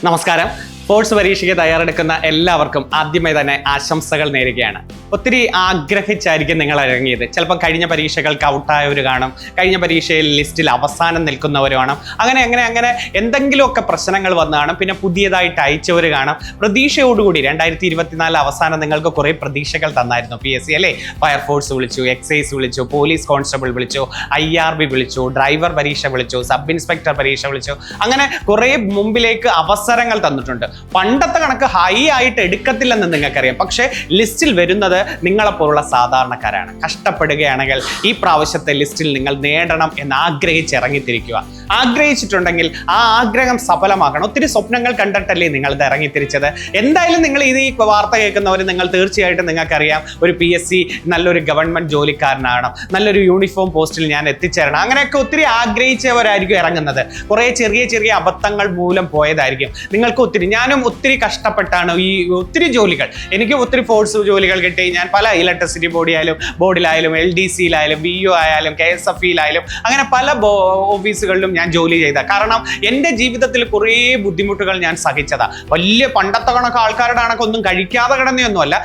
നമസ്കാരം. സ്പോർട്സ് പരീക്ഷയ്ക്ക് തയ്യാറെടുക്കുന്ന എല്ലാവർക്കും ആദ്യമായി തന്നെ ആശംസകൾ നേരുകയാണ്. ഒത്തിരി ആഗ്രഹിച്ചായിരിക്കും നിങ്ങൾ ഇറങ്ങിയത്. ചിലപ്പോൾ കഴിഞ്ഞ പരീക്ഷകൾക്ക് ഔട്ടായവർ കാണും, കഴിഞ്ഞ പരീക്ഷയിൽ ലിസ്റ്റിൽ അവസാനം നിൽക്കുന്നവർ കാണും, അങ്ങനെ എന്തെങ്കിലുമൊക്കെ പ്രശ്നങ്ങൾ വന്ന് കാണും. പിന്നെ പുതിയതായിട്ട് അയച്ചവർ കാണും. പ്രതീക്ഷയോടുകൂടി 2024 അവസാനം നിങ്ങൾക്ക് കുറേ പ്രതീക്ഷകൾ തന്നായിരുന്നു PSC അല്ലേ. ഫയർഫോഴ്സ് വിളിച്ചു, എക്സൈസ് വിളിച്ചു, പോലീസ് കോൺസ്റ്റബിൾ വിളിച്ചു, IRB വിളിച്ചു, ഡ്രൈവർ പരീക്ഷ വിളിച്ചു, സബ് ഇൻസ്പെക്ടർ പരീക്ഷ വിളിച്ചു. അങ്ങനെ കുറേ മുമ്പിലേക്ക് അവസരങ്ങൾ തന്നിട്ടുണ്ട്. പണ്ടത്തെ കണക്ക് ഹൈ ആയിട്ട് എടുക്കത്തില്ലെന്ന് നിങ്ങൾക്കറിയാം. പക്ഷേ ലിസ്റ്റിൽ വരുന്നത് നിങ്ങളെപ്പോലുള്ള സാധാരണക്കാരാണ്. കഷ്ടപ്പെടുകയാണെങ്കിൽ ഈ പ്രാവശ്യത്തെ ലിസ്റ്റിൽ നിങ്ങൾ നേടണം എന്ന് ആഗ്രഹിച്ചിറങ്ങിത്തിരിക്കുക. ആഗ്രഹിച്ചിട്ടുണ്ടെങ്കിൽ ആ ആഗ്രഹം സഫലമാക്കണം. ഒത്തിരി സ്വപ്നങ്ങൾ കണ്ടിട്ടല്ലേ നിങ്ങൾ ഇത് ഇറങ്ങിത്തിരിച്ചത്. എന്തായാലും നിങ്ങൾ ഈ വാർത്ത കേൾക്കുന്നവർ നിങ്ങൾ തീർച്ചയായിട്ടും നിങ്ങൾക്കറിയാം ഒരു PSC നല്ലൊരു ഗവൺമെന്റ് ജോലിക്കാരനാണ്, നല്ലൊരു യൂണിഫോം പോസ്റ്റിൽ ഞാൻ എത്തിച്ചേരണം, അങ്ങനെയൊക്കെ ഒത്തിരി ആഗ്രഹിച്ചവരായിരിക്കും ഇറങ്ങുന്നത്. കുറേ ചെറിയ അബദ്ധങ്ങൾ മൂലം പോയതായിരിക്കും. നിങ്ങൾക്ക് ഞാനും ഒത്തിരി കഷ്ടപ്പെട്ടാണ് ഈ ഒത്തിരി ജോലികൾ, എനിക്ക് ഒത്തിരി ഫോഴ്സ് ജോലികൾ കിട്ടി. ഞാൻ പല ഇലക്ട്രിസിറ്റി ബോർഡിലായാലും LDCയിലായാലും VO ആയാലും KSFEയിലായാലും അങ്ങനെ പല ഓഫീസുകളിലും ഞാൻ ജോലി ചെയ്ത. കാരണം എൻ്റെ ജീവിതത്തിൽ കുറേ ബുദ്ധിമുട്ടുകൾ ഞാൻ സഹിച്ചതാ. വലിയ പണ്ടത്തെ കണക്ക് ആൾക്കാരുടെ കണക്ക് ഒന്നും കഴിക്കാതെ കിടന്നൊന്നുമല്ല.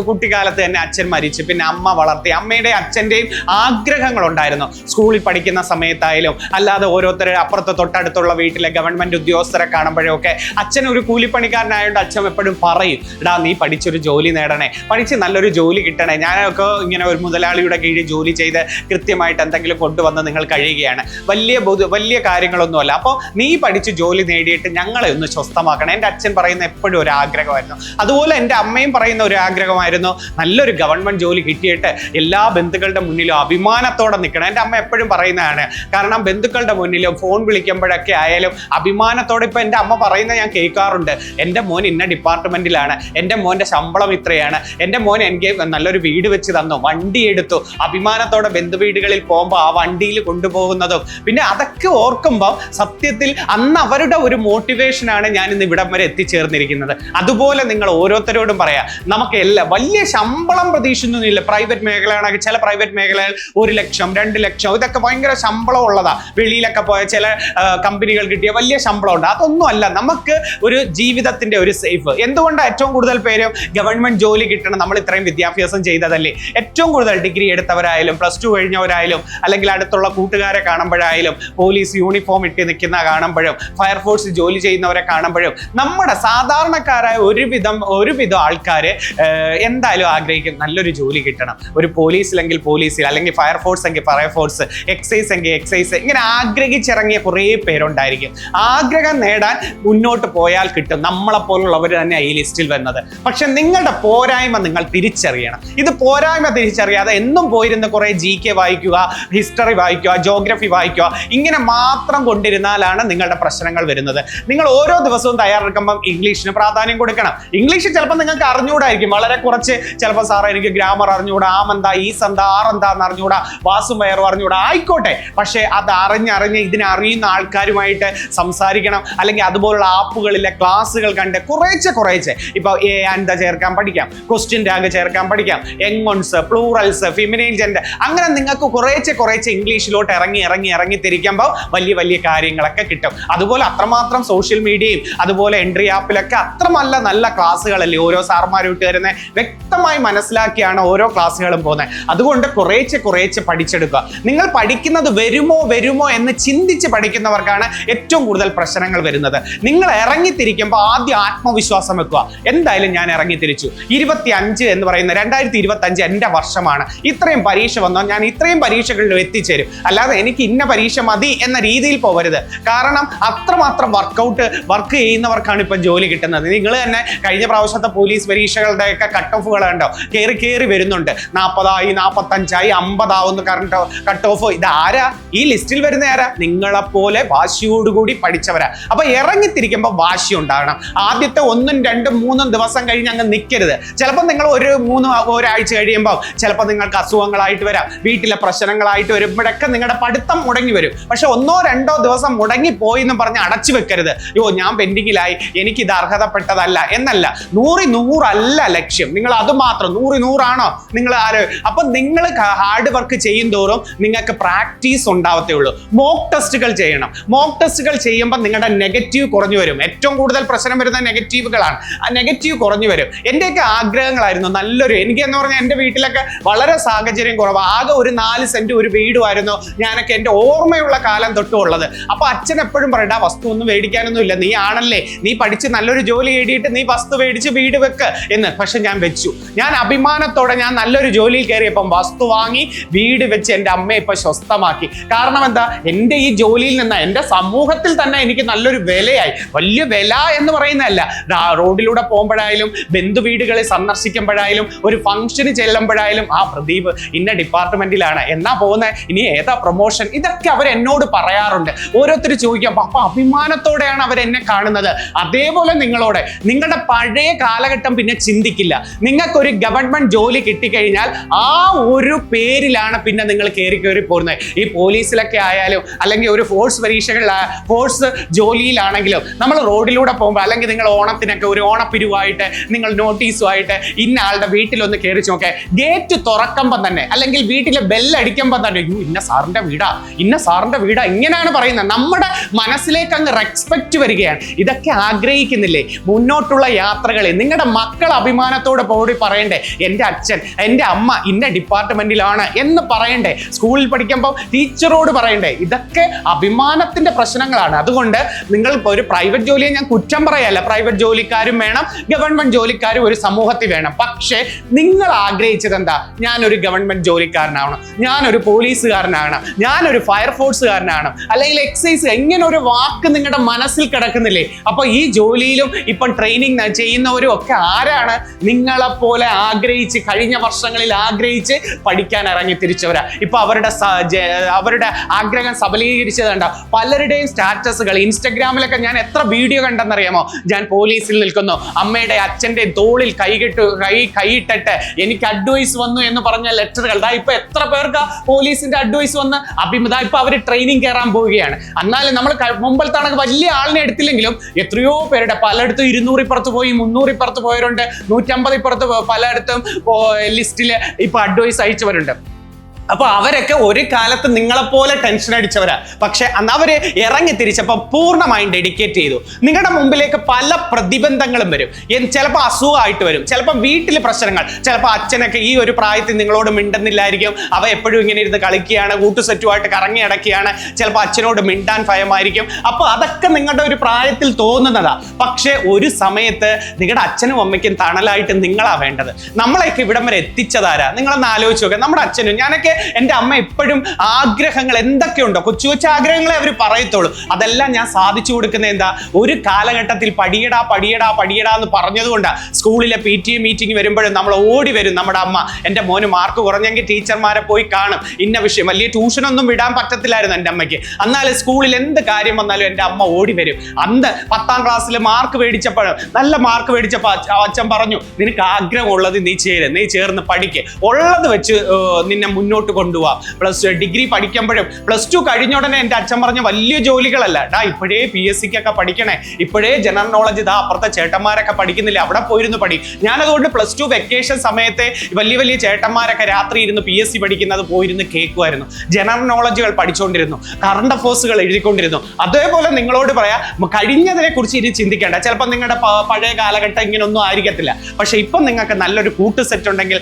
കുട്ടിക്കാലത്ത് തന്നെ അച്ഛൻ മരിച്ച് പിന്നെ അമ്മ വളർത്തി. അമ്മയുടെ അച്ഛൻ്റെയും ആഗ്രഹങ്ങളുണ്ടായിരുന്നു. സ്കൂളിൽ പഠിക്കുന്ന സമയത്തായാലും അല്ലാതെ ഓരോരുത്തരുടെ അപ്പുറത്ത് തൊട്ടടുത്തുള്ള വീട്ടിലെ ഗവൺമെന്റ് ഉദ്യോഗസ്ഥരെ കാണുമ്പോഴൊക്കെ അച്ഛൻ ഒരു കൂലിപ്പണിക്കാരനായതുകൊണ്ട് അച്ഛൻ എപ്പോഴും പറയും, എടാ നീ പഠിച്ചൊരു ജോലി നേടണേ, പഠിച്ച് നല്ലൊരു ജോലി കിട്ടണേ. ഞാനൊക്കെ ഇങ്ങനെ ഒരു മുതലാളിയുടെ കീഴിൽ ജോലി ചെയ്ത് കൃത്യമായിട്ട് എന്തെങ്കിലും കൊണ്ടുവന്ന് നിങ്ങൾ കഴിയുകയാണ്. വലിയ കാര്യങ്ങളൊന്നുമല്ല. അപ്പോൾ നീ പഠിച്ച് ജോലി നേടിയിട്ട് ഞങ്ങളെ ഒന്ന് സ്വസ്ഥമാക്കണം. എൻ്റെ അച്ഛൻ പറയുന്ന എപ്പോഴും ഒരു ആഗ്രഹമായിരുന്നു. അതുപോലെ എൻ്റെ അമ്മയും പറയുന്ന ഒരു ആഗ്രഹമായിരുന്നു, നല്ലൊരു ഗവൺമെന്റ് ജോലി കിട്ടിയിട്ട് എല്ലാ ബന്ധുക്കളുടെ മുന്നിലും അഭിമാനത്തോടെ നിൽക്കണം. എൻ്റെ അമ്മ എപ്പോഴും പറയുന്നതാണ്. കാരണം ബന്ധുക്കളുടെ മുന്നിലും ഫോൺ വിളിക്കുമ്പോഴൊക്കെ ആയാലും അഭിമാനത്തോടെ. ഇപ്പം എൻ്റെ അമ്മ പറയുന്നത് ഞാൻ കേൾക്കാറുണ്ട്, എൻ്റെ മോൻ ഇന്ന ഡിപ്പാർട്ട്മെന്റിലാണ്, എൻ്റെ മോൻ്റെ ശമ്പളം ഇത്രയാണ്, എൻ്റെ മോൻ എനിക്ക് നല്ലൊരു വീട് വെച്ച് തന്നു, വണ്ടി എടുത്തു. അഭിമാനത്തോടെ ബന്ധുവീടുകളിൽ പോകുമ്പോൾ ആ വണ്ടിയിൽ കൊണ്ടുപോകുന്നതും പിന്നെ അതൊക്കെ ഓർക്കുമ്പോൾ സത്യത്തിൽ അന്ന് അവരുടെ ഒരു മോട്ടിവേഷനാണ് ഞാൻ ഇന്ന് ഇവിടം വരെ എത്തിച്ചേർന്നിരിക്കുന്നത്. അതുപോലെ നിങ്ങൾ ഓരോരുത്തരോടും പറയാം, നമുക്ക് വലിയ ശമ്പളം പ്രതീക്ഷിക്കുന്നില്ല. പ്രൈവറ്റ് മേഖലയാണെങ്കിൽ ചില പ്രൈവറ്റ് മേഖലകൾ 1 ലക്ഷം 2 ലക്ഷം ഇതൊക്കെ ഭയങ്കര ശമ്പളം ഉള്ളതാ. വെളിയിലൊക്കെ പോയ ചില കമ്പനികൾ കിട്ടിയ വലിയ ശമ്പളം ഉണ്ട്. അതൊന്നും അല്ല നമുക്ക് ഒരു ജീവിതത്തിന്റെ ഒരു സേഫ്. എന്തുകൊണ്ടാണ് ഏറ്റവും കൂടുതൽ പേരും ഗവൺമെന്റ് ജോലി കിട്ടണം? നമ്മൾ ഇത്രയും വിദ്യാഭ്യാസം ചെയ്തതല്ലേ. ഏറ്റവും കൂടുതൽ ഡിഗ്രി എടുത്തവരായാലും +2 കഴിഞ്ഞവരായാലും അല്ലെങ്കിൽ അടുത്തുള്ള കൂട്ടുകാരെ കാണുമ്പോഴായാലും പോലീസ് യൂണിഫോം ഇട്ട് നിൽക്കുന്ന കാണുമ്പോഴും ഫയർഫോഴ്സ് ജോലി ചെയ്യുന്നവരെ കാണുമ്പോഴും നമ്മുടെ സാധാരണക്കാരായ ഒരുവിധം ആൾക്കാര് എന്തായാലും ആഗ്രഹിക്കും നല്ലൊരു ജോലി കിട്ടണം. ഒരു പോലീസിലെങ്കിൽ പോലീസിൽ, അല്ലെങ്കിൽ ഫയർഫോഴ്സ് എങ്കിൽ ഫയർഫോഴ്സ്, എക്സൈസ് എങ്കിൽ എക്സൈസ്. ഇങ്ങനെ ആഗ്രഹിച്ചിറങ്ങിയ കുറേ പേരുണ്ടായിരിക്കും. ആഗ്രഹം നേടാൻ മുന്നോട്ട് പോയാൽ കിട്ടും. നമ്മളെപ്പോലുള്ളവർ തന്നെ ഈ ലിസ്റ്റിൽ വരുന്നത്. പക്ഷെ നിങ്ങളുടെ പോരായ്മ നിങ്ങൾ തിരിച്ചറിയണം. ഇത് പോരായ്മ തിരിച്ചറിയാതെ എന്നും പോയിരുന്ന കുറെ GK വായിക്കുക, ഹിസ്റ്ററി വായിക്കുക, ജോഗ്രഫി വായിക്കുക, ഇങ്ങനെ മാത്രം കൊണ്ടിരുന്നാലാണ് നിങ്ങളുടെ പ്രശ്നങ്ങൾ വരുന്നത്. നിങ്ങൾ ഓരോ ദിവസവും തയ്യാറെടുക്കുമ്പോൾ ഇംഗ്ലീഷിന് പ്രാധാന്യം കൊടുക്കണം. ഇംഗ്ലീഷ് ചിലപ്പോൾ നിങ്ങൾക്ക് അറിഞ്ഞുകൂടായിരിക്കും, വളരെ കുറച്ച്. ചിലപ്പോൾ സാറേ എനിക്ക് ഗ്രാമർ അറിഞ്ഞുകൂടാ, ആമെന്താ ഈസെന്താ ആറെന്താന്ന് അറിഞ്ഞുകൂടാ, വാസും വയറും അറിഞ്ഞുകൂടാ, ആയിക്കോട്ടെ. പക്ഷെ അത് അറിഞ്ഞ് ഇതിനറിയുന്ന ആൾക്കാരുമായിട്ട് സംസാരിക്കണം. അല്ലെങ്കിൽ അതുപോലുള്ള ആപ്പുകളിലെ ക്ലാസ്സുകൾ കണ്ട് കുറേശ്ശെ ഇപ്പൊ എന്താ ചേർക്കാൻ പഠിക്കാം, ക്വസ്റ്റ്യൻ ടാഗ് ചേർക്കാൻ പഠിക്കാം, എങ്ങോൺസ്, പ്ലൂറൽസ്, ഫെമിനൈൻ ജെൻഡർ, അങ്ങനെ നിങ്ങൾക്ക് കുറേശ്ശെ ഇംഗ്ലീഷിലോട്ട് ഇറങ്ങി തിരിക്കുമ്പോൾ വലിയ കാര്യങ്ങളൊക്കെ കിട്ടും. അതുപോലെ അത്രമാത്രം സോഷ്യൽ മീഡിയയും അതുപോലെ എൻട്രി ആപ്പിലൊക്കെ അത്രമല്ല നല്ല ക്ലാസ്സുകളല്ലേ ഓരോ സാർമാരും ഇട്ട് തരുന്നത്. വ്യക്തമായി മനസ്സിലാക്കിയാണ് ഓരോ ക്ലാസ്സുകളും പോകുന്നത്. അതുകൊണ്ട് കുറേശ്ശെ പഠിച്ചെടുക്കുക. നിങ്ങൾ പഠിക്കുന്നത് വരുമോ എന്ന് ചിന്തിച്ച് പഠിക്കുന്നവർക്കാണ് ഏറ്റവും കൂടുതൽ പ്രശ്നങ്ങൾ വരുന്നത്. നിങ്ങൾ ഇറങ്ങിത്തിരിക്കുമ്പോൾ ആദ്യം ആത്മവിശ്വാസം വെക്കുക. എന്തായാലും ഞാൻ ഇറങ്ങിത്തിരിച്ചു. 25 എന്ന് പറയുന്ന 2025 എൻ്റെ വർഷമാണ്. ഇത്രയും പരീക്ഷ വന്നോ, ഞാൻ ഇത്രയും പരീക്ഷകളിൽ എത്തിച്ചേരും. അല്ലാതെ എനിക്ക് ഇന്ന പരീക്ഷ മതി എന്ന രീതിയിൽ പോകരുത്. കാരണം അത്രമാത്രം വർക്ക് ചെയ്യുന്നവർക്കാണ് ഇപ്പം ജോലി കിട്ടുന്നത്. നിങ്ങൾ തന്നെ കഴിഞ്ഞ പ്രാവശ്യത്തെ പോലീസ് പരീക്ഷകളുടെയൊക്കെ കട്ട് ഓഫുകൾ കണ്ടോ, കയറി വരുന്നുണ്ട്. 40 45 50 കട്ട് ഓഫ്. ഇതാരാ ഈ ലിസ്റ്റിൽ വരുന്ന ആരാ? നിങ്ങളെപ്പോലെ വാശിയോടുകൂടി പഠിച്ചവരാ. അപ്പൊ ഇറങ്ങിത്തിരിക്കുമ്പോൾ വാശി ഉണ്ടാകണം. ആദ്യത്തെ 1, 2, 3 ദിവസം കഴിഞ്ഞ് അങ്ങ് നിൽക്കരുത്. ചിലപ്പോൾ നിങ്ങൾ ഒരാഴ്ച കഴിയുമ്പോൾ ചിലപ്പോൾ നിങ്ങൾക്ക് അസുഖങ്ങളായിട്ട് വരാം, വീട്ടിലെ പ്രശ്നങ്ങളായിട്ട് വരുമ്പോഴൊക്കെ നിങ്ങളുടെ പഠിത്തം മുടങ്ങി വരും. പക്ഷെ ഒന്നോ രണ്ടോ ദിവസം മുടങ്ങിപ്പോയി എന്ന് പറഞ്ഞ് അടച്ചു വെക്കരുത്. ഞാൻ പെൻഡിങ്ങിലായി, എനിക്കിത് അർഹതപ്പെട്ടതല്ല എന്നല്ല. 100 ലക്ഷ്യം. നിങ്ങൾ അത് മാത്രം 100 നിങ്ങൾ അപ്പൊ നിങ്ങൾ ഹാർഡ് വർക്ക് ചെയ്യും തോറും നിങ്ങൾക്ക് പ്രാക്ടീസ് ഉണ്ടാവത്തേ ഉള്ളൂ. മോക്ക് ടെസ്റ്റുകൾ ചെയ്യണം. മോക്ക് ടെസ്റ്റുകൾ ചെയ്യുമ്പോൾ നിങ്ങളുടെ നെഗറ്റീവ് കുറഞ്ഞു വരും. ഏറ്റവും കൂടുതൽ പ്രശ്നം വരുന്ന നെഗറ്റീവുകളാണ്. ആ നെഗറ്റീവ് കുറഞ്ഞു വരും. എന്റെയൊക്കെ ആഗ്രഹങ്ങളായിരുന്നു നല്ലൊരു, എനിക്ക് എന്ന് പറഞ്ഞാൽ എൻ്റെ വീട്ടിലൊക്കെ വളരെ സാഹചര്യം കുറവ്, ആകെ ഒരു 4 സെന്റ് ഒരു വീടുമായിരുന്നു ഞാനൊക്കെ എൻ്റെ ഓർമ്മയുള്ള കാലം തൊട്ടും ഉള്ളത്. അപ്പൊ അച്ഛൻ എപ്പോഴും പറയണ്ട, വസ്തു ഒന്നും മേടിക്കാനൊന്നും ഇല്ല, നീ ആണല്ലേ, നീ പഠിച്ച് നല്ലൊരു ജോലി നേടിയിട്ട് നീ വസ്തു മേടിച്ച് വീട് വെക്ക് എന്ന്. പക്ഷെ ഞാൻ വെച്ചു. ഞാൻ അഭിമാനത്തോടെ ഞാൻ നല്ലൊരു ജോലിയിൽ കയറിയപ്പം വസ്തു വാങ്ങി വീട് വെച്ച് എൻ്റെ അമ്മയെ ഇപ്പൊ സ്വസ്ഥമാക്കി. കാരണം എന്താ, എൻ്റെ ഈ ജോലിയിൽ നിന്ന് എൻ്റെ സമൂഹത്തിൽ തന്നെ എനിക്ക് നല്ലൊരു വിലയായി. വലിയ വില എന്ന് പറയുന്നതല്ല, റോഡിലൂടെ പോകുമ്പോഴായാലും ബന്ധു വീടുകളെ സന്ദർശിക്കുമ്പോഴായാലും ഒരു ഫംഗ്ഷന് ചെല്ലുമ്പോഴായാലും ആ പ്രദീപ് ഇന്ന ഡിപ്പാർട്ട്മെന്റിലാണ്, എന്നാ പോകുന്നത്, ഇനി ഏതാ പ്രൊമോഷൻ, ഇതൊക്കെ അവർ എന്നോട് പറയാറുണ്ട്. ഓരോരുത്തർ ചോദിക്കാം, അപ്പൊ അഭിമാനത്തോടെയാണ് അവർ എന്നെ കാണുന്നത്. അതേപോലെ നിങ്ങളോട് നിങ്ങളുടെ പഴയ കാലഘട്ടം പിന്നെ ചിന്തിക്കില്ല. നിങ്ങൾക്കൊരു ഗവൺമെന്റ് ജോലി കിട്ടിക്കഴിഞ്ഞാൽ ആ ഒരു പേരിലാണ് പിന്നെ നിങ്ങൾ കയറി പോരുന്നത്. ഈ പോലീസിലൊക്കെ ആയാലും അല്ലെങ്കിൽ ഒരു ഫോഴ്സ് ജോലിയിലാണെങ്കിലും നമ്മൾ റോഡിലൂടെ പോകുമ്പോൾ, അല്ലെങ്കിൽ നിങ്ങൾ ഓണത്തിനൊക്കെ ഒരു ഓണപ്പിരിവായിട്ട് നിങ്ങൾ നോട്ടീസുമായിട്ട് ഇന്ന ആളുടെ വീട്ടിലൊന്ന് കയറി നോക്കേ, ഗേറ്റ് തുറക്കുമ്പോൾ തന്നെ അല്ലെങ്കിൽ വീട്ടിലെ ബെല്ലടിക്കുമ്പോൾ തന്നെ ഇന്ന സാറിന്റെ വീടാ ഇങ്ങനെയാണ് പറയുന്നത്. നമ്മുടെ മനസ്സിലേക്ക് അങ്ങ് റെസ്പെക്ട് വരികയാണ്. ഇതൊക്കെ ആഗ്രഹിക്കുന്നില്ലേ? മുന്നോട്ടുള്ള യാത്രകളിൽ നിങ്ങളുടെ മക്കൾ അഭിമാനത്തോടെ പോയി പറയണ്ടേ, എൻ്റെ അച്ഛൻ എൻ്റെ അമ്മ ഇന്ന ഡിപ്പാർട്ട്മെന്റിലാണ് എന്ന് പറയണ്ടേ? സ്കൂളിൽ പഠിക്കുമ്പോൾ ടീച്ചറോട് പറയണ്ടേ? ഇതൊക്കെ അഭിമാനത്തിന്റെ പ്രശ്നങ്ങളാണ്. അതുകൊണ്ട് നിങ്ങൾ ഒരു പ്രൈവറ്റ് ജോലിയെ ഞാൻ കുറ്റം പറയല്ല, പ്രൈവറ്റ് ജോലിക്കാരും വേണം, ഗവൺമെന്റ് ജോലിക്കാരും ഒരു സമൂഹത്തിൽ വേണം. പക്ഷേ നിങ്ങൾ ആഗ്രഹിച്ചത് എന്താ? ഞാനൊരു ഗവൺമെന്റ് ജോലിക്കാരനാവണം, ഞാനൊരു പോലീസുകാരനാകണം, ഞാനൊരു ഫയർഫോഴ്സുകാരനാകണം, അല്ലെങ്കിൽ എക്സൈസ്, എങ്ങനെ ഒരു വാക്ക് നിങ്ങളുടെ മനസ്സിൽ കിടക്കുന്നില്ലേ? അപ്പൊ ഈ ജോലിയിലും ഇപ്പം ട്രെയിനിങ് ചെയ്യുന്നവരും ഒക്കെ ആരാണ്? നിങ്ങളെപ്പോലെ ആഗ്രഹിച്ച് കഴിഞ്ഞ വർഷങ്ങളിൽ ആഗ്രഹിച്ച് പഠിക്കാൻ ഇറങ്ങി തിരിച്ചവരാ. ഇപ്പൊ അവരുടെ ആഗ്രഹം സബലീകരിച്ചത് കണ്ട പലരുടെയും സ്റ്റാറ്റസുകൾ ഇൻസ്റ്റഗ്രാമിലൊക്കെ ഞാൻ എത്ര വീഡിയോ കണ്ടെന്നറിയാമോ? ഞാൻ പോലീസിൽ നിൽക്കുന്നു, അമ്മയുടെ അച്ഛന്റെ തോളിൽ കൈയിട്ടിട്ട് എനിക്ക് അഡ്വൈസ് വന്നു എന്ന് പറഞ്ഞ ലെറ്ററുകൾ. ഇപ്പൊ എത്ര പേർക്ക് പോലീസിന്റെ അഡ്വൈസ് വന്ന് ഇപ്പൊ അവര് ട്രെയിനിങ് കയറാൻ പോവുകയാണ്. എന്നാലും നമ്മൾ മുമ്പത്തെ വലിയ ആളിനെ എടുത്തില്ലെങ്കിലും എത്രയോ പേരുടെ പലയിടത്തും 200 ഇപ്പുറത്ത് പോയി, 300 ഇപ്പുറത്ത് പോയവരുണ്ട്, 150 ഇപ്പുറത്ത് പലയിടത്തും ലിസ്റ്റില് ഇപ്പൊ അഡ്വൈസ് അയച്ചവരുണ്ട്. അപ്പൊ അവരൊക്കെ ഒരു കാലത്ത് നിങ്ങളെപ്പോലെ ടെൻഷൻ അടിച്ചവരാ. പക്ഷെ അന്ന് അവര് ഇറങ്ങി തിരിച്ചപ്പോ പൂർണ്ണമായും ഡെഡിക്കേറ്റ് ചെയ്തു. നിങ്ങളുടെ മുമ്പിലേക്ക് പല പ്രതിബന്ധങ്ങളും വരും. ചിലപ്പോൾ അസുഖമായിട്ട് വരും, ചിലപ്പോൾ വീട്ടിൽ പ്രശ്നങ്ങൾ, ചിലപ്പോൾ അച്ഛനൊക്കെ ഈ ഒരു പ്രായത്തിൽ നിങ്ങളോട് മിണ്ടുന്നില്ലായിരിക്കും, അവ എപ്പോഴും ഇങ്ങനെ ഇരുന്ന് കളിക്കുകയാണ്, കൂട്ടുസെറ്റുമായിട്ട് കറങ്ങി അടക്കുകയാണ്, ചിലപ്പോൾ അച്ഛനോട് മിണ്ടാൻ ഭയമായിരിക്കും. അപ്പൊ അതൊക്കെ നിങ്ങളുടെ ഒരു പ്രായത്തിൽ തോന്നുന്നതാ. പക്ഷെ ഒരു സമയത്ത് നിങ്ങളുടെ അച്ഛനും അമ്മയ്ക്കും തണലായിട്ട് നിങ്ങളാ വേണ്ടത്. നമ്മളെയൊക്കെ ഇവിടം വരെ എത്തിച്ചതാരാ? നിങ്ങളൊന്ന് ആലോചിച്ച് നോക്കുക. നമ്മുടെ അച്ഛനും ഞാനൊക്കെ, എൻ്റെ അമ്മ എപ്പോഴും ആഗ്രഹങ്ങൾ എന്തൊക്കെയുണ്ടോ, കൊച്ചു കൊച്ചു ആഗ്രഹങ്ങളെ അവർ പറയത്തുള്ളൂ. അതെല്ലാം ഞാൻ സാധിച്ചു കൊടുക്കുന്ന എന്താ, ഒരു കാലഘട്ടത്തിൽ പഠിയടാ എന്ന് പറഞ്ഞതുകൊണ്ടാണ്. സ്കൂളിലെ PTA മീറ്റിംഗ് വരുമ്പോഴും നമ്മൾ ഓടി വരും നമ്മുടെ അമ്മ. എൻ്റെ മോന് മാർക്ക് കുറഞ്ഞെങ്കിൽ ടീച്ചർമാരെ പോയി കാണും, ഇന്ന വിഷയം. വലിയ ട്യൂഷനൊന്നും വിടാൻ പറ്റത്തില്ലായിരുന്നു എൻ്റെ അമ്മയ്ക്ക്. എന്നാലും സ്കൂളിൽ എന്ത് കാര്യം വന്നാലും എൻ്റെ അമ്മ ഓടി വരും. അന്ന് 10ാം ക്ലാസ്സിൽ നല്ല മാർക്ക് മേടിച്ചപ്പോൾ അച്ഛൻ പറഞ്ഞു, നിനക്ക് ആഗ്രഹമുള്ളത് നീ ചേർന്ന് പഠിക്ക്, ഉള്ളത് വെച്ച് നിന്നെ മുന്നോട്ട് കൊണ്ടുപോവാം. ഡിഗ്രി പഠിക്കുമ്പോഴും +2 കഴിഞ്ഞ ഉടനെ എൻ്റെ അച്ഛൻ പറഞ്ഞ വലിയ ജോലികളല്ല, ഇപ്പോഴേ PSCക്കൊക്കെ പഠിക്കണേ, ഇപ്പോഴേ ജനറൽ നോളജ് അപ്പുറത്തെ ചേട്ടന്മാരൊക്കെ പഠിക്കുന്നില്ല, അവിടെ പോയിരുന്നു പഠി. ഞാനതുകൊണ്ട് +2 വെക്കേഷൻ സമയത്തെ വലിയ ചേട്ടന്മാരൊക്കെ രാത്രി ഇരുന്ന് PSC പഠിക്കുന്നത് പോയിരുന്ന് കേൾക്കുമായിരുന്നു. General നോളജുകൾ പഠിച്ചുകൊണ്ടിരുന്നു, current അഫേഴ്സുകൾ എഴുതിക്കൊണ്ടിരുന്നു. അതേപോലെ നിങ്ങളോട് പറയാം, കഴിഞ്ഞതിനെ കുറിച്ച് ഇനി ചിന്തിക്കേണ്ട. ചിലപ്പോൾ നിങ്ങളുടെ പഴയ കാലഘട്ടം ഇങ്ങനൊന്നും ആയിരിക്കത്തില്ല. പക്ഷെ ഇപ്പം നിങ്ങൾക്ക് നല്ലൊരു കൂട്ടുസെറ്റ് ഉണ്ടെങ്കിൽ,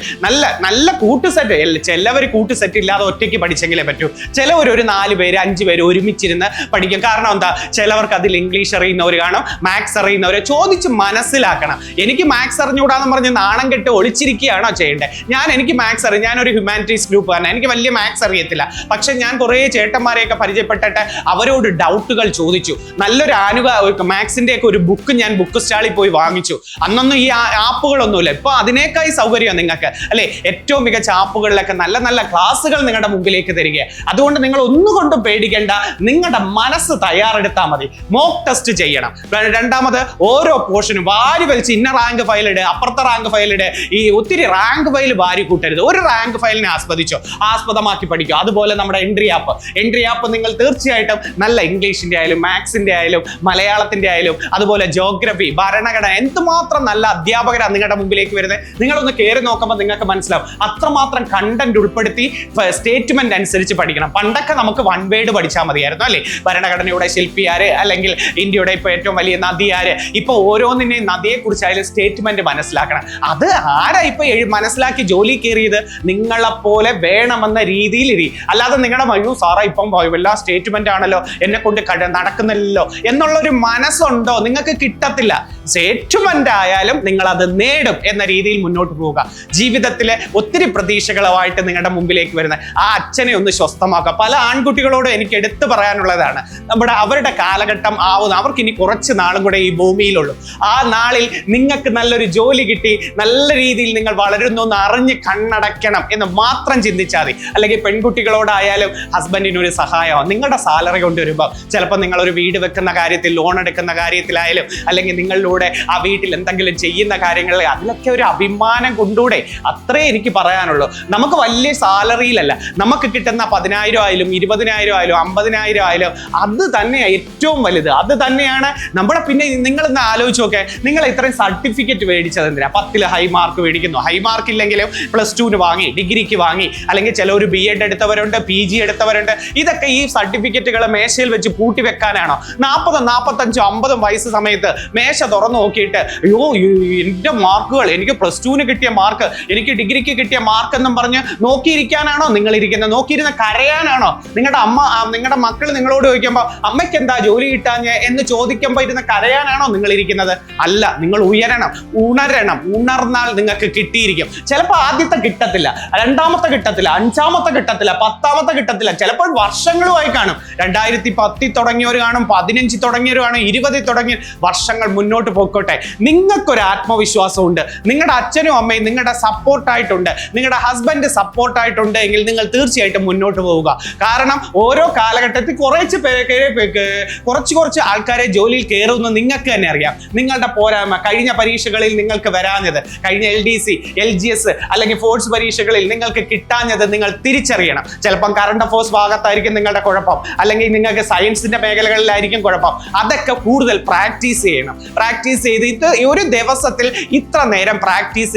നല്ല കൂട്ടുസെറ്റ്, എല്ലാവരും കൂട്ടുസെറ്റ് ഇല്ലാതെ ഒറ്റയ്ക്ക് പഠിച്ചെങ്കിലേ പറ്റൂ. ചിലവർ ഒരു 4 പേര് 5 പേര് ഒരുമിച്ചിരുന്ന് പഠിക്കും. കാരണം എന്താ, ചിലവർക്ക് അതിൽ ഇംഗ്ലീഷ് അറിയുന്നവർ കാണും, മാത്സ് അറിയുന്നവരെ ചോദിച്ച് മനസ്സിലാക്കണം. എനിക്ക് മാത്സ് അറിഞ്ഞുകൂടാന്ന് പറഞ്ഞ് നാണം കെട്ട് ഒളിച്ചിരിക്കുകയാണോ ചെയ്യേണ്ടത്? എനിക്ക് മാത്സ് അറിയാം, ഞാനൊരു ഹ്യൂമാനിറ്റീസ് ഗ്രൂപ്പ് തന്നെ, എനിക്ക് വലിയ മാത്സ് അറിയത്തില്ല. പക്ഷെ ഞാൻ കുറേ ചേട്ടന്മാരെയൊക്കെ പരിചയപ്പെട്ടിട്ട് അവരോട് ഡൗട്ടുകൾ ചോദിച്ചു. നല്ലൊരു മാത്സിന്റെ ഒക്കെ ഒരു ബുക്ക് ഞാൻ ബുക്ക് സ്റ്റാളിൽ പോയി വാങ്ങിച്ചു. അന്നൊന്നും ഈ ആപ്പുകളൊന്നുമില്ല, ഇപ്പൊ അതിനേക്കായി സൗകര്യം നിങ്ങൾക്ക് അല്ലെ. ഏറ്റവും മികച്ച ആപ്പുകളിലൊക്കെ നല്ല ക്ലാസ് ക്ലാസ്സുകൾ നിങ്ങളുടെ മുമ്പിലേക്ക് തരിക. അതുകൊണ്ട് നിങ്ങൾ ഒന്നുകൊണ്ടും പേടിക്കേണ്ട, നിങ്ങളുടെ മനസ്സ് തയ്യാറെടുത്താൽ മതി. മോക്ക് ടെസ്റ്റ് ചെയ്യണം. രണ്ടാമത്, ഓരോ പോർഷനും വാരി വലിച്ച് ഇന്ന റാങ്ക് ഫയൽ ഇട്, അപ്പുറത്തെ റാങ്ക് ഫയൽ ഇട്, ഈ ഒത്തിരി റാങ്ക് ഫയൽ വാരി കൂട്ടരുത്. ഒരു റാങ്ക് ഫയലിനെ ആസ്പദമാക്കി പഠിക്കുക. അതുപോലെ നമ്മുടെ എൻട്രി ആപ്പ് നിങ്ങൾ തീർച്ചയായിട്ടും നല്ല ഇംഗ്ലീഷിന്റെ ആയാലും മാത്സിന്റെ ആയാലും മലയാളത്തിന്റെ ആയാലും അതുപോലെ ജോഗ്രഫി, ഭരണഘടന, എന്തുമാത്രം നല്ല അധ്യാപകരാണ് നിങ്ങളുടെ മുമ്പിലേക്ക് വരുന്നത്. നിങ്ങളൊന്ന് കയറി നോക്കുമ്പോൾ നിങ്ങൾക്ക് മനസ്സിലാവും. അത്രമാത്രം കണ്ടന്റ് ഉൾപ്പെടുത്തി സ്റ്റേറ്റ്മെന്റ് അനുസരിച്ച് പഠിക്കണം. പണ്ടൊക്കെ നമുക്ക് വൺ വേർഡ് പഠിച്ചാൽ മതിയായിരുന്നു അല്ലേ? ഭരണഘടനയുടെ ശില്പിയാര്, അല്ലെങ്കിൽ ഇന്ത്യയുടെ ഇപ്പൊ ഏറ്റവും വലിയ നദി ആര്. ഇപ്പൊ ഓരോന്നിനെയും നദിയെ കുറിച്ചായാലും സ്റ്റേറ്റ്മെന്റ് മനസ്സിലാക്കണം. അത് ആരാ ഇപ്പൊ മനസ്സിലാക്കി ജോലി കയറിയത്? നിങ്ങളെപ്പോലെ വേണമെന്ന രീതിയിൽ അല്ലാതെ നിങ്ങളുടെ സാറാ ഇപ്പം എല്ലാ സ്റ്റേറ്റ്മെന്റ് ആണല്ലോ, എന്നെ കൊണ്ട് നടക്കുന്നില്ലല്ലോ എന്നുള്ളൊരു മനസ്സുണ്ടോ? നിങ്ങൾക്ക് കിട്ടത്തില്ല. സ്റ്റേറ്റ്മെന്റ് ആയാലും നിങ്ങൾ അത് നേടും എന്ന രീതിയിൽ മുന്നോട്ട് പോവുക. ജീവിതത്തിലെ ഒത്തിരി പ്രതീക്ഷകളുമായിട്ട് നിങ്ങളുടെ മുമ്പിലേക്ക് വരുന്ന ആ അച്ഛനെ ഒന്ന് സ്വസ്ഥമാക്കുക. പല ആൺകുട്ടികളോടും എനിക്ക് എടുത്തു പറയാനുള്ളതാണ്, അവരുടെ കാലഘട്ടം ആവുന്ന, അവർക്ക് ഇനി കുറച്ച് നാളും കൂടെ ഈ ഭൂമിയിലുള്ളൂ. ആ നാളിൽ നിങ്ങൾക്ക് നല്ലൊരു ജോലി കിട്ടി നല്ല രീതിയിൽ നിങ്ങൾ വളരുന്നു എന്ന് അറിഞ്ഞ് കണ്ണടയ്ക്കണം എന്ന് മാത്രം ചിന്തിച്ചാൽ മതി. അല്ലെങ്കിൽ പെൺകുട്ടികളോടായാലും ഹസ്ബൻഡിനൊരു സഹായമാണ്. നിങ്ങളുടെ സാലറി കൊണ്ടുവരുമ്പോൾ ചിലപ്പോൾ നിങ്ങളൊരു വീട് വെക്കുന്ന കാര്യത്തിൽ, ലോൺ എടുക്കുന്ന കാര്യത്തിലായാലും, അല്ലെങ്കിൽ നിങ്ങളിലൂടെ ആ വീട്ടിൽ എന്തെങ്കിലും ചെയ്യുന്ന കാര്യങ്ങളിൽ അതിലൊക്കെ ഒരു അഭിമാനം കൊണ്ടൂടെ. അത്രേ എനിക്ക് പറയാനുള്ളൂ. നമുക്ക് വലിയ സാലറിയിലല്ല, നമുക്ക് കിട്ടുന്ന 10,000 ആയാലും 20,000 ആയാലും 50,000 ആയാലും അത് തന്നെയാണ് ഏറ്റവും വലുത്. അത് തന്നെയാണ് നമ്മുടെ. പിന്നെ നിങ്ങളിന്ന് ആലോചിച്ച് നോക്കെ, നിങ്ങൾ ഇത്രയും സർട്ടിഫിക്കറ്റ് മേടിച്ചത് എന്തിനാ? 10ൽ ഹൈ മാർക്ക് മേടിക്കുന്നു. ഹൈ മാർക്ക് ഇല്ലെങ്കിലും +2 വാങ്ങി, ഡിഗ്രിക്ക് വാങ്ങി, അല്ലെങ്കിൽ ചിലർ BEd എടുത്തവരുണ്ട്, PG എടുത്തവരുണ്ട്. ഇതൊക്കെ ഈ സർട്ടിഫിക്കറ്റുകൾ മേശയിൽ വെച്ച് പൂട്ടി വെക്കാനാണോ? 40, 45, 50 വയസ്സ് സമയത്ത് മേശ തുറന്നു നോക്കിയിട്ട് അയ്യോ എന്റെ മാർക്കുകൾ, എനിക്ക് +2 കിട്ടിയ മാർക്ക്, എനിക്ക് ഡിഗ്രിക്ക് കിട്ടിയ മാർക്ക് എന്നും പറഞ്ഞ് നോക്കിയിരിക്കാനാണോ നിങ്ങൾ ഇരിക്കുന്നത്? നോക്കിയിരുന്ന് കരയാനാണോ? നിങ്ങളുടെ മക്കൾ നിങ്ങളോട് ചോദിക്കുമ്പോൾ അമ്മയ്ക്ക് എന്താ ജോലി കിട്ടാഞ്ഞ് എന്ന് ചോദിക്കുമ്പോൾ ഇരുന്ന് കരയാനാണോ നിങ്ങൾ ഇരിക്കുന്നത്? അല്ല, നിങ്ങൾ ഉണരണം. ഉണർന്നാൽ നിങ്ങൾക്ക് കിട്ടിയിരിക്കും. ചിലപ്പോൾ ആദ്യത്തെ കിട്ടത്തില്ല, രണ്ടാമത്തെ കിട്ടത്തില്ല, 5ാമത്തെ കിട്ടത്തില്ല, 10ാമത്തെ കിട്ടത്തില്ല, ചിലപ്പോൾ വർഷങ്ങളുമായി കാണും. 2010 തുടങ്ങിയവർ കാണും, 15 തുടങ്ങിയവർ കാണും, 20 തുടങ്ങിയ വർഷങ്ങൾ മുന്നോട്ട് പോയിക്കോട്ടെ. നിങ്ങൾക്കൊരു ആത്മവിശ്വാസം ഉണ്ട്, നിങ്ങളുടെ അച്ഛനും അമ്മയും നിങ്ങളുടെ സപ്പോർട്ടായിട്ടുണ്ട്, നിങ്ങളുടെ ഹസ്ബൻഡ് സപ്പോർട്ടായിട്ടുണ്ട് എങ്കിൽ നിങ്ങൾ തീർച്ചയായിട്ടും മുന്നോട്ട് പോവുക. കാരണം ഓരോ കാലഘട്ടത്തിൽ കുറച്ച് ആൾക്കാരെ ജോലിയിൽ കയറുമെന്ന് നിങ്ങൾക്ക് തന്നെ അറിയാം. നിങ്ങളുടെ പോരായ്മ കഴിഞ്ഞ പരീക്ഷകളിൽ നിങ്ങൾക്ക് വരാഞ്ഞത്, കഴിഞ്ഞ LDC, LGS അല്ലെങ്കിൽ ഫോഴ്സ് പരീക്ഷകളിൽ നിങ്ങൾക്ക് കിട്ടാഞ്ഞത് നിങ്ങൾ തിരിച്ചറിയണം. ചിലപ്പം കറണ്ട് അഫയേഴ്സ് ഭാഗത്തായിരിക്കും നിങ്ങളുടെ കുഴപ്പം, അല്ലെങ്കിൽ നിങ്ങൾക്ക് സയൻസിന്റെ മേഖലകളിലായിരിക്കും കുഴപ്പം. അതൊക്കെ കൂടുതൽ പ്രാക്ടീസ് ചെയ്യണം. പ്രാക്ടീസ് ചെയ്ത് ഒരു ദിവസത്തിൽ ഇത്ര നേരം പ്രാക്ടീസ്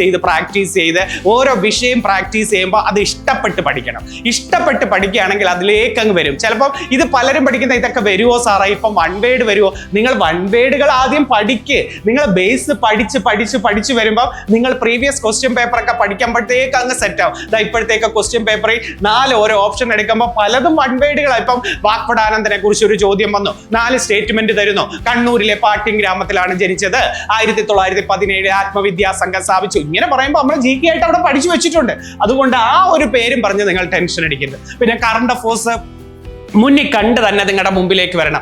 ചെയ്ത് ഓരോ വിഷയം പ്രാക്ടീസ് ചെയ്യുമ്പോൾ അത് ഇഷ്ടപ്പെട്ട് പഠിക്കണം. ഇഷ്ടപ്പെട്ട് പഠിക്കുകയാണെങ്കിൽ അതിലേക്ക് അങ്ങ് വരും. ചിലപ്പം ഇത് പലരും പഠിക്കുന്ന ഇതൊക്കെ വരുമോ സാറേ, ഇപ്പം വൺ വേർഡ് വരുമോ? നിങ്ങൾ വൺ വേർഡുകൾ ആദ്യം പഠിക്ക്. നിങ്ങൾ ബേസ് പഠിച്ച് വരുമ്പോൾ നിങ്ങൾ പ്രീവിയസ് ക്വസ്റ്റ്യൻ പേപ്പറൊക്കെ പഠിക്കുമ്പോഴത്തേക്ക് അങ്ങ് സെറ്റ് ആവും. ഇപ്പോഴത്തേക്ക് ക്വസ്റ്റ്യൻ പേപ്പറിൽ 4 ഓരോ ഓപ്ഷൻ എടുക്കുമ്പോൾ പലതും വൺ വേർഡുകളാണ്. ഇപ്പം വാക്പടാനന്ദനെ കുറിച്ച് ഒരു ചോദ്യം വന്നു, 4 സ്റ്റേറ്റ്മെന്റ് തരുന്നു. കണ്ണൂരിലെ പാട്യം ഗ്രാമത്തിലാണ് ജനിച്ചത്, 1917 ആത്മവിദ്യാ സംഘം സ്ഥാപിച്ചു. ഇങ്ങനെ പറയുമ്പോൾ നമ്മൾ GK ആയിട്ട് അവിടെ പഠിച്ചു വെച്ചിട്ടുണ്ട്. അതുകൊണ്ട് ആ ഒരു പേരും പറഞ്ഞ് നിങ്ങൾ ടെൻഷൻ അടിക്കരുത്. പിന്നെ കറണ്ട് അഫയേഴ്സ് മുന്നിൽ കണ്ട് തന്നെ നിങ്ങളുടെ മുമ്പിലേക്ക് വരണം.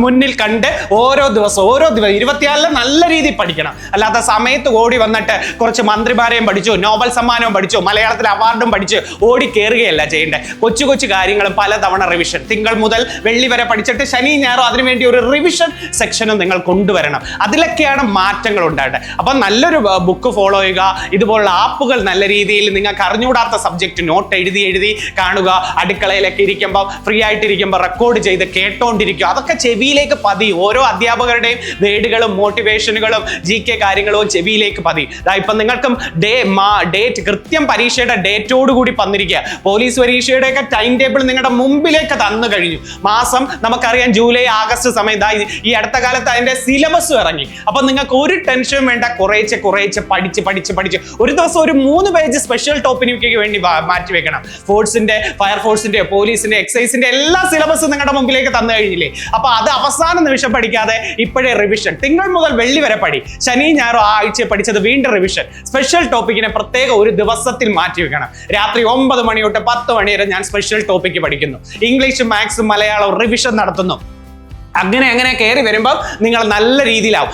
മുന്നിൽ കണ്ട് ഓരോ ദിവസം 24 നല്ല രീതിയിൽ പഠിക്കണം. അല്ലാത്ത സമയത്ത് ഓടി വന്നിട്ട് കുറച്ച് മന്ത്രിമാരെയും പഠിച്ചു, നോബൽ സമ്മാനവും പഠിച്ചു, മലയാളത്തിൽ അവാർഡും പഠിച്ച് ഓടി കയറുകയല്ല ചെയ്യേണ്ടത്. കൊച്ചു കാര്യങ്ങളും പലതവണ റിവിഷൻ, തിങ്കൾ മുതൽ വെള്ളി വരെ പഠിച്ചിട്ട് ശനി ഞായറും അതിനുവേണ്ടി ഒരു റിവിഷൻ സെക്ഷനും നിങ്ങൾ കൊണ്ടുവരണം. അതിലൊക്കെയാണ് മാറ്റങ്ങൾ ഉണ്ടായിട്ട്. അപ്പം നല്ലൊരു ബുക്ക് ഫോളോ ചെയ്യുക. ഇതുപോലുള്ള ആപ്പുകൾ നല്ല രീതിയിൽ നിങ്ങൾക്ക് അറിഞ്ഞുകൂടാത്ത സബ്ജക്റ്റ് നോട്ട് എഴുതി കാണുക. അടുക്കളയിലൊക്കെ ഇരിക്കുമ്പോൾ ഫ്രീ ആയിട്ടിരിക്കുമ്പോൾ റെക്കോർഡ് ചെയ്ത് കേട്ടോണ്ടിരിക്കുക. അതൊക്കെ ചെവിയിലേക്ക് പതി. ഓരോ അധ്യാപകരുടെയും വേർഡുകളും മോട്ടിവേഷനുകളും GK കാര്യങ്ങളും ചെവിയിലേക്ക് പതി. ഇപ്പം നിങ്ങൾക്കും ഡേറ്റ് കൃത്യം പരീക്ഷയുടെ ഡേറ്റോട് കൂടി വന്നിരിക്കുക. പോലീസ് പരീക്ഷയുടെയൊക്കെ ടൈം ടേബിൾ നിങ്ങളുടെ മുമ്പിലേക്ക് തന്നു കഴിഞ്ഞു. മാസം നമുക്കറിയാം ജൂലൈ ആഗസ്റ്റ് സമയത്ത് ഈ അടുത്ത കാലത്ത് അതിന്റെ സിലബസ് ഇറങ്ങി. അപ്പൊ നിങ്ങൾക്ക് ഒരു ടെൻഷനും വേണ്ട. കുറേശ്ശെ പഠിച്ച് ഒരു ദിവസം ഒരു 3 പേജ് സ്പെഷ്യൽ ടോപ്പിക്ക് വേണ്ടി മാറ്റി വെക്കണം. ഫോഴ്സിന്റെ, ഫയർഫോഴ്സിന്റെ, പോലീസിന്റെ, എക്സൈസിന്റെ എല്ലാ സിലബസും നിങ്ങളുടെ മുമ്പിലേക്ക് തന്നു കഴിഞ്ഞില്ലേ? അപ്പൊ അത് അവസാന നിമിഷം പഠിക്കാതെ ഇപ്പോഴേ റിവിഷൻ. തിങ്കൾ മുതൽ വെള്ളി വരെ പഠി. ശനി ഞായറും ആ ആഴ്ച പഠിച്ചത് വീണ്ടും റിവിഷൻ. സ്പെഷ്യൽ ടോപ്പിക്കിനെ പ്രത്യേക ഒരു ദിവസത്തിൽ മാറ്റി വെക്കണം. രാത്രി 9 മണി തൊട്ട് 10 മണി വരെ ഞാൻ സ്പെഷ്യൽ ടോപ്പിക്ക് പഠിക്കുന്നു. ഇംഗ്ലീഷ്, മാത്സ്, മലയാളം റിവിഷൻ നടത്തുന്നു. അങ്ങനെ കയറി വരുമ്പോൾ നിങ്ങൾ നല്ല രീതിയിലാവും.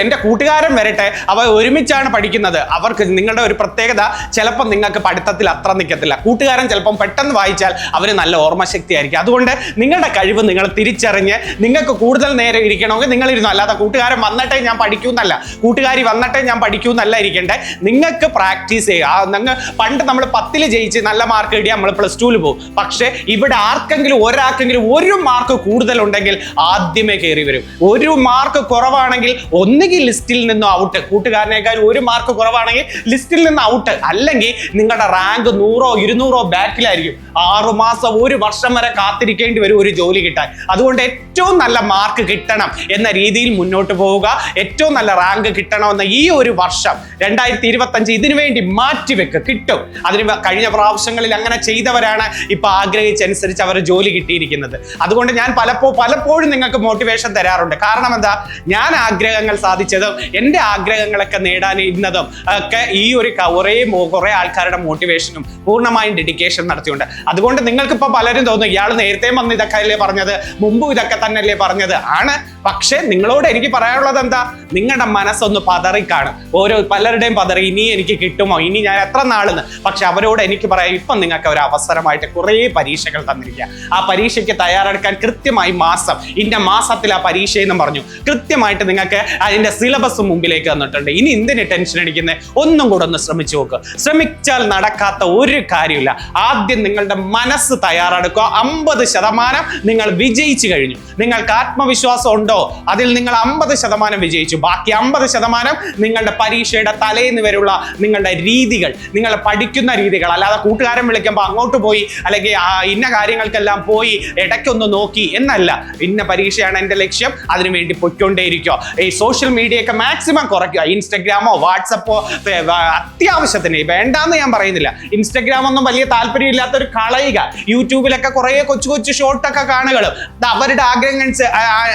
എൻ്റെ കൂട്ടുകാരൻ വരട്ടെ, അവ ഒരുമിച്ചാണ് പഠിക്കുന്നത്, അവർക്ക് നിങ്ങളുടെ ഒരു പ്രത്യേകത ചിലപ്പോൾ നിങ്ങൾക്ക് പഠിത്തത്തിൽ അത്ര നിൽക്കത്തില്ല. കൂട്ടുകാരൻ ചിലപ്പം പെട്ടെന്ന് വായിച്ചാൽ അവന് നല്ല ഓർമ്മശക്തി ആയിരിക്കും. അതുകൊണ്ട് നിങ്ങളുടെ കഴിവ് നിങ്ങൾ തിരിച്ചറിഞ്ഞ് നിങ്ങൾക്ക് കൂടുതൽ നേരം ഇരിക്കണമെങ്കിൽ നിങ്ങളിരുന്നു. അല്ലാതെ കൂട്ടുകാരൻ വന്നിട്ടേ ഞാൻ പഠിക്കൂ എന്നല്ല, കൂട്ടുകാരി വന്നിട്ടേ ഞാൻ പഠിക്കൂ എന്നല്ല ഇരിക്കണ്ടേ. നിങ്ങൾക്ക് പ്രാക്ടീസ് ചെയ്യുക. പണ്ട് നമ്മൾ 10ൽ ജയിച്ച് നല്ല മാർക്ക് കിട്ടിയാൽ നമ്മൾ +2 പോകും. പക്ഷേ ഇവിടെ ആർക്കെങ്കിലും ഒരാൾക്കെങ്കിലും ഒരു മാർക്ക് കൂടുതലുണ്ടെങ്കിൽ ആദ്യമേ കയറി വരും. ഒരു മാർക്ക് കുറവാണെങ്കിൽ ഒന്നുകിൽ ലിസ്റ്റിൽ നിന്ന് ഔട്ട്, കൂട്ടുകാരനേക്കാൾ ഒരു മാർക്ക് കുറവാണെങ്കിൽ ലിസ്റ്റിൽ നിന്ന് ഔട്ട്, അല്ലെങ്കിൽ നിങ്ങളുടെ റാങ്ക് 100ഓ 200ഓ ബാക്കിലായിരിക്കും. 6 മാസം 1 വർഷം വരെ കാത്തിരിക്കേണ്ടി വരും ഒരു ജോലി കിട്ടാൻ. അതുകൊണ്ട് ഏറ്റവും നല്ല മാർക്ക് കിട്ടണം എന്ന രീതിയിൽ മുന്നോട്ട് പോവുക. ഏറ്റവും നല്ല റാങ്ക് കിട്ടണമെന്ന ഈ ഒരു വർഷം 2025 ഇതിനു വേണ്ടി മാറ്റിവെക്ക്, കിട്ടും. അതിന് കഴിഞ്ഞ പ്രാവശ്യങ്ങളിൽ അങ്ങനെ ചെയ്തവരാണ് ഇപ്പൊ ആഗ്രഹിച്ചനുസരിച്ച് അവർ ജോലി കിട്ടിയിരിക്കുന്നത്. അതുകൊണ്ട് ഞാൻ പലപ്പോഴും നിങ്ങൾക്ക് മോട്ടിവേഷൻ തരാറുണ്ട്. കാരണം എന്താ, ഞാൻ ആഗ്രഹങ്ങൾ സാധിച്ചതും എൻ്റെ ആഗ്രഹങ്ങളൊക്കെ നേടാൻ ഇരുന്നതും ഒക്കെ ഈ ഒരു കുറേ ആൾക്കാരുടെ മോട്ടിവേഷനും പൂർണ്ണമായും ഡെഡിക്കേഷൻ നടത്തിയുണ്ട്. അതുകൊണ്ട് നിങ്ങൾക്കിപ്പോൾ പലരും തോന്നും ഇയാൾ നേരത്തെ വന്ന് ഇതൊക്കെ അല്ലേ പറഞ്ഞത്, മുമ്പും ഇതൊക്കെ തന്നെയല്ലേ പറഞ്ഞത് ആണ്. പക്ഷെ നിങ്ങളോട് എനിക്ക് പറയാനുള്ളത് എന്താ, നിങ്ങളുടെ മനസ്സൊന്ന് പതറിക്കാണും. പലരുടെയും പതറി, ഇനി എനിക്ക് കിട്ടുമോ, ഇനി ഞാൻ എത്ര നാളെന്ന്. പക്ഷെ അവരോട് എനിക്ക് പറയാം, ഇപ്പം നിങ്ങൾക്ക് ഒരു അവസരമായിട്ട് കുറേ പരീക്ഷകൾ തന്നിരിക്കുക. ആ പരീക്ഷയ്ക്ക് തയ്യാറെടുക്കാൻ കൃത്യമായി ഇന്ന മാസത്തിൽ ആ പരീക്ഷ എന്ന് പറഞ്ഞു കൃത്യമായിട്ട് നിങ്ങൾക്ക് അതിന്റെ സിലബസ് മുമ്പിലേക്ക് തന്നിട്ടുണ്ട്. ഇനി എന്തിന് ടെൻഷൻ അടിക്കുന്നത്, ഒന്നും കൂടെ ഒന്ന് ശ്രമിച്ചു നോക്കുക. ശ്രമിച്ചാൽ നടക്കാത്ത ഒരു കാര്യമില്ല. ആദ്യം നിങ്ങളുടെ മനസ്സ് തയ്യാറെടുക്കുക. 50% നിങ്ങൾ വിജയിച്ചു കഴിഞ്ഞു. നിങ്ങൾക്ക് ആത്മവിശ്വാസം ഉണ്ടോ, അതിൽ നിങ്ങൾ 50% വിജയിച്ചു. ബാക്കി 50% നിങ്ങളുടെ പരീക്ഷയുടെ തലേന്ന് വരെയുള്ള നിങ്ങളുടെ രീതികൾ, നിങ്ങൾ പഠിക്കുന്ന രീതികൾ. അല്ലാതെ കൂട്ടുകാരൻ വിളിക്കുമ്പോൾ അങ്ങോട്ട് പോയി അല്ലെങ്കിൽ ഇന്ന കാര്യങ്ങൾക്കെല്ലാം പോയി ഇടയ്ക്കൊന്ന് നോക്കി എന്നല്ല. ഇന്ന പരീക്ഷയാണ് എൻ്റെ ലക്ഷ്യം, അതിനുവേണ്ടി പൊയ്ക്കൊണ്ടേയിരിക്കുക. ഈ സോഷ്യൽ മീഡിയയൊക്കെ മാക്സിമം കുറയ്ക്കുക. ഇൻസ്റ്റഗ്രാമോ വാട്സപ്പോ അത്യാവശ്യത്തിന് വേണ്ടാന്ന് ഞാൻ പറയുന്നില്ല. ഇൻസ്റ്റഗ്രാം ഒന്നും വലിയ താല്പര്യമില്ലാത്തൊരു കളയുക. യൂട്യൂബിലൊക്കെ കുറേ കൊച്ചു ഷോർട്ടൊക്കെ കാണുകളും അവരുടെ ആഗ്രഹം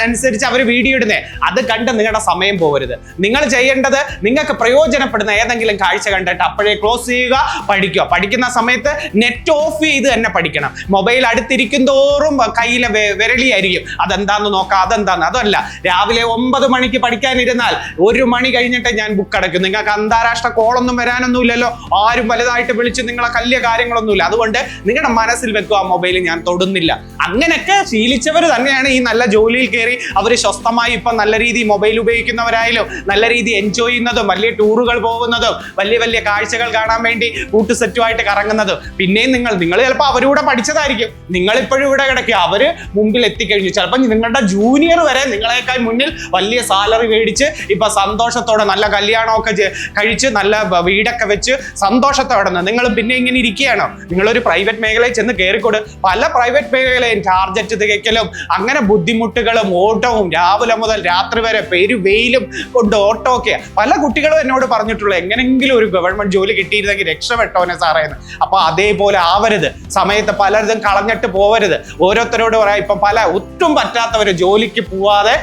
അനുസരിച്ച് അവർ വീഡിയോ ഇടുന്നേ, അത് കണ്ട് നിങ്ങളുടെ സമയം പോകരുത്. നിങ്ങൾ ചെയ്യേണ്ടത് നിങ്ങൾക്ക് പ്രയോജനപ്പെടുന്ന ഏതെങ്കിലും കാഴ്ച കണ്ടിട്ട് അപ്പോഴേ ക്ലോസ് ചെയ്യുക, പഠിക്കുക. പഠിക്കുന്ന സമയത്ത് നെറ്റ് ഓഫ് ചെയ്ത് തന്നെ പഠിക്കണം. മൊബൈൽ അടുത്തിരിക്കും തോറും കയ്യിലെ വിരളിയായിരിക്കും, അതെന്താന്ന് നോക്കാം, അതെന്താന്ന്. അതല്ല, രാവിലെ 9 മണിക്ക് പഠിക്കാനിരുന്നാൽ 1 മണി കഴിഞ്ഞിട്ട് ഞാൻ ബുക്ക് അടയ്ക്കും. നിങ്ങൾക്ക് അന്താരാഷ്ട്ര കോളൊന്നും വരാനൊന്നുമില്ലല്ലോ, ആരും വലുതായിട്ട് വിളിച്ച് നിങ്ങളെ കല്യ കാര്യങ്ങളൊന്നുമില്ല. അതുകൊണ്ട് നിങ്ങളുടെ മനസ്സിൽ വെക്കുക, മൊബൈൽ ഞാൻ തൊടുന്നില്ല. അങ്ങനെയൊക്കെ ശീലിച്ചവർ തന്നെയാണ് ഈ നല്ല ജോലിയിൽ കയറി അവർ സ്വസ്ഥമായി ഇപ്പം നല്ല രീതിയിൽ മൊബൈൽ ഉപയോഗിക്കുന്നവരായാലും നല്ല രീതിയിൽ എൻജോയ് ചെയ്യുന്നതും വലിയ ടൂറുകൾ പോകുന്നതും വലിയ കാഴ്ചകൾ കാണാൻ വേണ്ടി കൂട്ടുസെറ്റുമായിട്ട് കറങ്ങുന്നതും. പിന്നെയും നിങ്ങൾ ചിലപ്പോൾ അവരൂടെ പഠിച്ചതായിരിക്കും, നിങ്ങളിപ്പോഴും ഇവിടെ കിടക്കുക, അവര് മുമ്പിൽ എത്തിക്കഴിഞ്ഞു. ചിലപ്പോൾ നിങ്ങളുടെ ജൂനിയർ വരെ നിങ്ങളെക്കാൾ മുന്നിൽ വലിയ സാലറി മേടിച്ച് ഇപ്പൊ സന്തോഷത്തോടെ നല്ല കല്യാണമൊക്കെ കഴിച്ച് നല്ല വീടൊക്കെ വെച്ച് സന്തോഷത്തോടെ നിങ്ങൾ പിന്നെ ഇങ്ങനെ ഇരിക്കുകയാണോ? നിങ്ങളൊരു പ്രൈവറ്റ് മേഖലയിൽ ചെന്ന് കയറിക്കൂട്. പല പ്രൈവറ്റ് മേഖലയും ടാർജറ്റ് തികയ്ക്കലും അങ്ങനെ ബുദ്ധിമുട്ടുകളും ഓട്ടവും രാവിലെ മുതൽ രാത്രി വരെ വെയിലും കൊണ്ട് ഓട്ടോ ഒക്കെ. പല കുട്ടികളും എന്നോട് പറഞ്ഞിട്ടുള്ളൂ, എങ്ങനെങ്കിലും ഒരു ഗവൺമെന്റ് ജോലി കിട്ടിയിരുന്നെങ്കിൽ രക്ഷപ്പെട്ടോനെ സാറേന്ന്. അപ്പൊ അതേപോലെ ആവരുത്. സമയത്ത് പലരും കളഞ്ഞിട്ട് പോവരുത്. ഓരോരുത്തരോട് പറയാം, ഇപ്പം ഒട്ടും പറ്റാത്തവര് ജോലിക്ക് പോവാതെ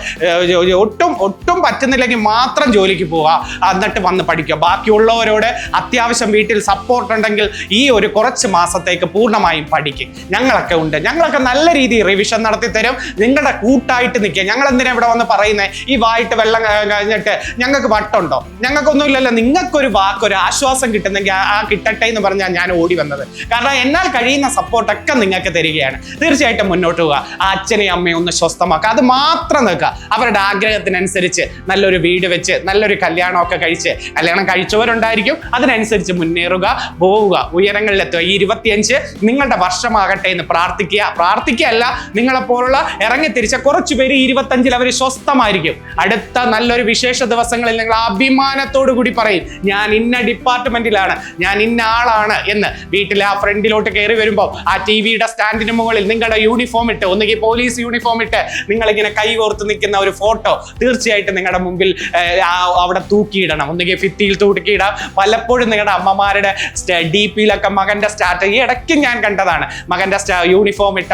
ഒട്ടും പറ്റുന്നില്ലെങ്കിൽ മാത്രം ജോലിക്ക് പോവുക, എന്നിട്ട് വന്ന് പഠിക്കുക. ബാക്കിയുള്ളവരോട് അത്യാവശ്യം വീട്ടിൽ സപ്പോർട്ട് ഉണ്ടെങ്കിൽ ഈ ഒരു കുറച്ച് മാസത്തേക്ക് പൂർണ്ണമായും പഠിക്കും. ഞങ്ങളൊക്കെ ഉണ്ട്, ഞങ്ങളൊക്കെ നല്ല രീതിയിൽ റിവിഷൻ നടത്തി തരും. നിങ്ങളുടെ കൂട്ടായിട്ട് നിൽക്കുക. ഞങ്ങൾ എന്തിനാ ഇവിടെ വന്ന് പറയുന്നത്, ഈ വായിട്ട് വെള്ളം കഴിഞ്ഞിട്ട് ഞങ്ങൾക്ക് വട്ടുണ്ടോ? ഞങ്ങൾക്കൊന്നുമില്ലല്ലോ. നിങ്ങൾക്കൊരു വാക്കൊരു ആശ്വാസം കിട്ടുന്നെങ്കിൽ ആ കിട്ടട്ടെ എന്ന് പറഞ്ഞാൽ ഞാൻ ഓടി വന്നത്. കാരണം എന്നാൽ കഴിയുന്ന സപ്പോർട്ടൊക്കെ നിങ്ങൾക്ക് തരികയാണ്. തീർച്ചയായിട്ടും മുന്നോട്ട് പോവുക. ആ അച്ഛനെയും അമ്മയും ഒന്ന് സ്വസ്ഥമാക്കുക, അത് മാത്രം നിൽക്കുക. അവരുടെ ആഗ്രഹത്തിനനുസരിച്ച് നല്ലൊരു വീട് വെച്ച് നല്ലൊരു കല്യാണമൊക്കെ കഴിച്ച്, കല്യാണം കഴിച്ചവരുണ്ടായിരിക്കും, അതിനനുസരിച്ച് മുന്നേറുക, പോവുക, ഉയരങ്ങളിലെത്തുക. ഈ 25 നിങ്ങളുടെ വർഷമാകട്ടെ എന്ന് പ്രാർത്ഥിക്കുകയല്ല, നിങ്ങളെപ്പോലുള്ള ഇറങ്ങിത്തിരിച്ച കുറച്ചു പേര് 25 അവർ സ്വസ്ഥമായിരിക്കും. അടുത്ത നല്ലൊരു വിശേഷ ദിവസങ്ങളിൽ നിങ്ങൾ അഭിമാനത്തോടു കൂടി പറയും, ഞാൻ ഇന്ന ഡിപ്പാർട്ട്മെന്റിലാണ്, ഞാൻ ഇന്ന ആളാണ് എന്ന്. വീട്ടിലെ ആ ഫ്രണ്ടിലോട്ട് കയറി വരുമ്പോൾ ആ ടിവിയുടെ സ്റ്റാൻഡിന് മുകളിൽ നിങ്ങളുടെ യൂണിഫോം ഇട്ട്, ഒന്നുകിൽ പോലീസ് യൂണിഫോം ഇട്ട് നിങ്ങളിങ്ങനെ കൈ കോർത്ത് നിൽക്കുന്ന ഒരു ഫോട്ടോ തീർച്ചയായിട്ടും നിങ്ങളുടെ മുമ്പിൽ അവിടെ തൂക്കിയിടണം. ഒന്നുകിൽ ഭിത്തിയിൽ തൂക്കിയിടാം. പലപ്പോഴും നിങ്ങളുടെ അമ്മമാരുടെ DP-യിലൊക്കെ മകന്റെ ഈ ഇടയ്ക്ക് ഞാൻ കണ്ടതാണ്, മകന്റെ യൂണിഫോം ഇട്ട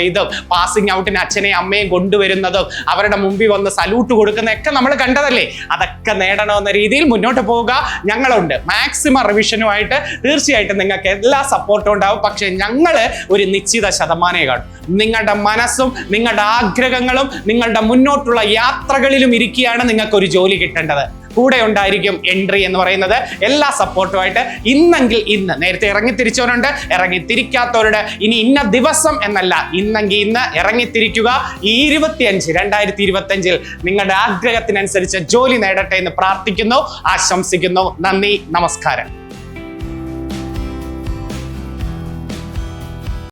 ഇതും പാസിംഗ് ഔട്ടിന് അച്ഛനെയും അമ്മയും കൊണ്ടുവരുന്നതും അവരുടെ മുമ്പിൽ വന്ന് സല്യൂട്ട് കൊടുക്കുന്നതൊക്കെ നമ്മൾ കണ്ടതല്ലേ. അതൊക്കെ നേടണമെന്ന രീതിയിൽ മുന്നോട്ട് പോവുക. ഞങ്ങളുണ്ട് മാക്സിമം റിവിഷനുമായിട്ട്. തീർച്ചയായിട്ടും നിങ്ങൾക്ക് എല്ലാ സപ്പോർട്ടും ഉണ്ടാവും. പക്ഷെ ഞങ്ങൾ ഒരു നിശ്ചിത ശതമാനമേ കാണും. നിങ്ങളുടെ മനസ്സും നിങ്ങളുടെ ആഗ്രഹങ്ങളും നിങ്ങളുടെ മുന്നോട്ടുള്ള യാത്രകളിലും ഇരിക്കുകയാണ് നിങ്ങൾക്ക് ഒരു ജോലി കിട്ടേണ്ടത്. കൂടെ ഉണ്ടായിരിക്കും എൻട്രി എന്ന് പറയുന്നത്. എല്ലാ സപ്പോർട്ടുമായിട്ട് ഇന്നെങ്കിൽ ഇന്ന്, നേരത്തെ ഇറങ്ങിത്തിരിച്ചവരുണ്ട്, ഇറങ്ങിത്തിരിക്കാത്തവരുടെ ഇനി ഇന്ന ദിവസം എന്നല്ല, ഇന്നെങ്കിൽ ഇന്ന് ഇറങ്ങിത്തിരിക്കുക. ഈ 2025 നിങ്ങളുടെ ആഗ്രഹത്തിനനുസരിച്ച് ജോലി നേടട്ടെ എന്ന് പ്രാർത്ഥിക്കുന്നു, ആശംസിക്കുന്നു. നന്ദി, നമസ്കാരം.